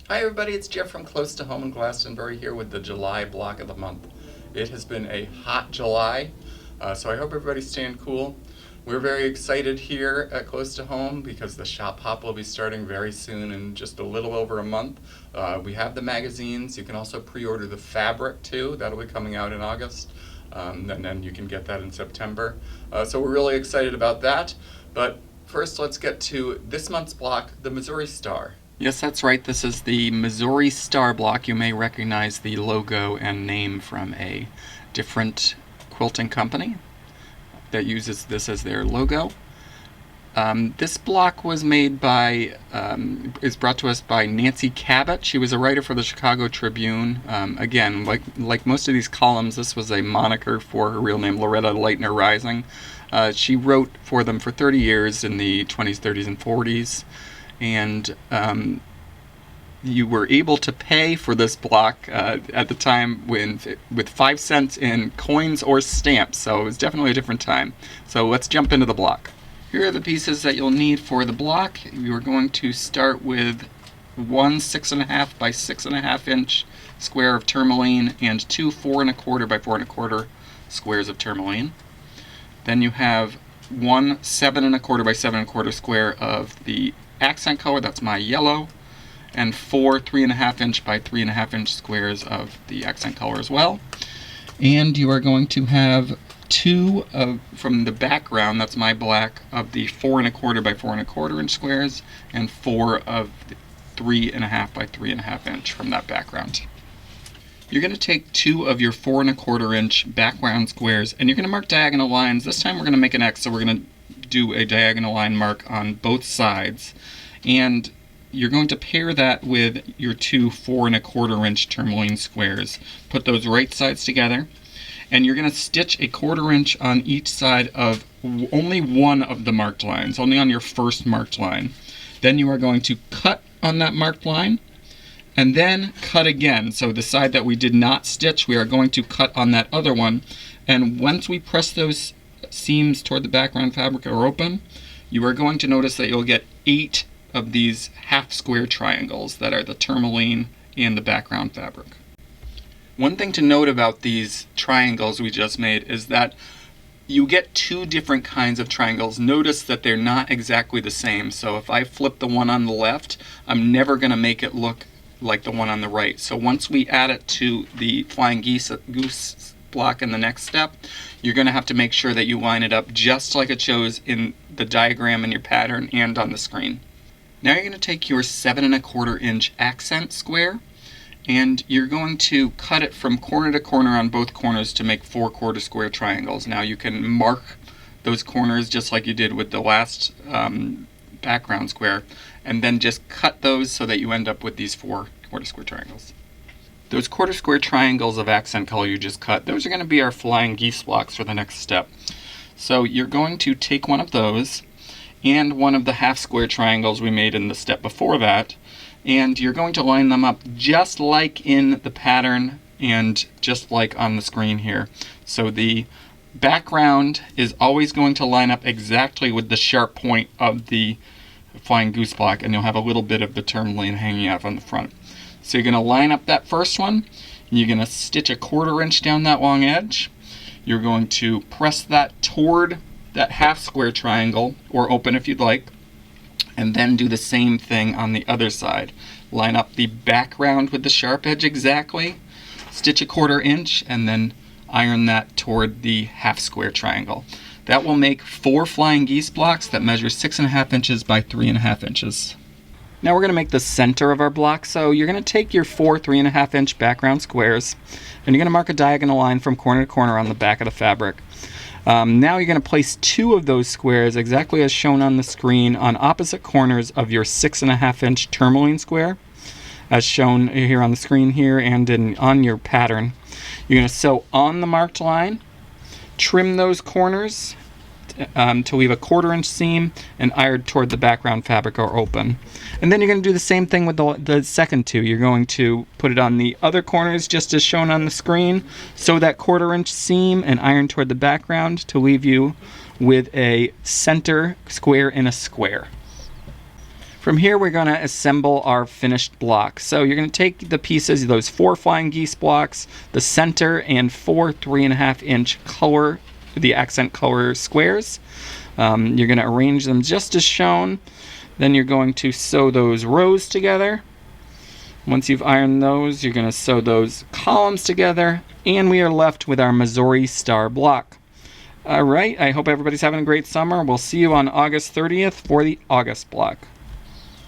Hi everybody, it's Jeff from Close to Home in Glastonbury here with the July block of the month. It has been a hot July, so I hope everybody's staying cool. We're very excited here at Close to Home because the shop hop will be starting very soon in just a little over a month. We have the magazines. You can also pre-order the fabric too. That'll be coming out in August, and then you can get that in September. So we're really excited about that. But first, let's get to this month's block, the Missouri Star. Yes, that's right. This is the Missouri Star block. You may recognize the logo and name from a different quilting company that uses this as their logo. This block was made by, is brought to us by Nancy Cabot. She was a writer for the Chicago Tribune. Again, like most of these columns, this was a moniker for her real name, Loretta Lightner Rising. She wrote for them for 30 years in the 20s, 30s, and 40s. And you were able to pay for this block at the time with 5 cents in coins or stamps, so it was definitely a different time. So let's jump into the block. Here are the pieces that you'll need for the block. You're going to start with one 6.5 by 6.5 inch square of tourmaline and two 4.25 by 4.25 squares of tourmaline. Then you have one 7.25 by 7.25 square of the accent color, that's my yellow, and four 3.5 inch by 3.5 inch squares of the accent color as well. And you are going to have two from the background, that's my black, of the 4.25 by 4.25 inch squares, and four of the 3.5 by 3.5 inch from that background. You're going to take two of your 4.25 inch background squares and you're going to mark diagonal lines. This time we're going to make an X, so we're going to do a diagonal line mark on both sides, and you're going to pair that with your two 4.25 inch tourmaline squares. Put those right sides together, and you're going to stitch a 1/4 inch on each side of only one of the marked lines, only on your first marked line. Then you are going to cut on that marked line and then cut again. So the side that we did not stitch, we are going to cut on that other one, and once we press those seams toward the background fabric are open, you are going to notice that you'll get 8 of these half square triangles that are the tourmaline and the background fabric. One thing to note about these triangles we just made is that you get two different kinds of triangles. Notice that they're not exactly the same. So if I flip the one on the left, I'm never going to make it look like the one on the right. So once we add it to the flying goose block in the next step, you're going to have to make sure that you line it up just like it shows in the diagram in your pattern and on the screen. Now you're going to take your 7.25 inch accent square and you're going to cut it from corner to corner on both corners to make 4 1/4 square triangles. Now you can mark those corners just like you did with the last background square, and then just cut those so that you end up with these 4 1/4 square triangles. Those 1/4 square triangles of accent color you just cut, those are going to be our flying geese blocks for the next step. So you're going to take one of those and one of the half square triangles we made in the step before that, and you're going to line them up just like in the pattern and just like on the screen here. So the background is always going to line up exactly with the sharp point of the flying goose block, and you'll have a little bit of the tourmaline hanging out on the front. So you're going to line up that first one, and you're going to stitch a 1/4 inch down that long edge. You're going to press that toward that half square triangle, or open if you'd like, and then do the same thing on the other side. Line up the background with the sharp edge exactly, stitch a 1/4 inch, and then iron that toward the half square triangle. That will make 4 flying geese blocks that measure 6.5 inches by 3.5 inches. Now we're going to make the center of our block. So you're going to take your 4 3.5 inch background squares and you're going to mark a diagonal line from corner to corner on the back of the fabric. Now you're going to place 2 of those squares exactly as shown on the screen on opposite corners of your 6.5 inch tourmaline square, as shown here on the screen here and on your pattern. You're going to sew on the marked line, trim those corners to leave a 1/4 inch seam, and iron toward the background fabric or open. And then you're going to do the same thing with the second 2. You're going to put it on the other corners just as shown on the screen, sew that 1/4 inch seam and iron toward the background to leave you with a center square in a square. From here, we're going to assemble our finished block. So you're going to take the pieces, those 4 flying geese blocks, the center, and 4 3.5-inch color, the accent color squares. You're going to arrange them just as shown. Then you're going to sew those rows together. Once you've ironed those, you're going to sew those columns together, and we are left with our Missouri Star block. All right, I hope everybody's having a great summer. We'll see you on August 30th for the August block.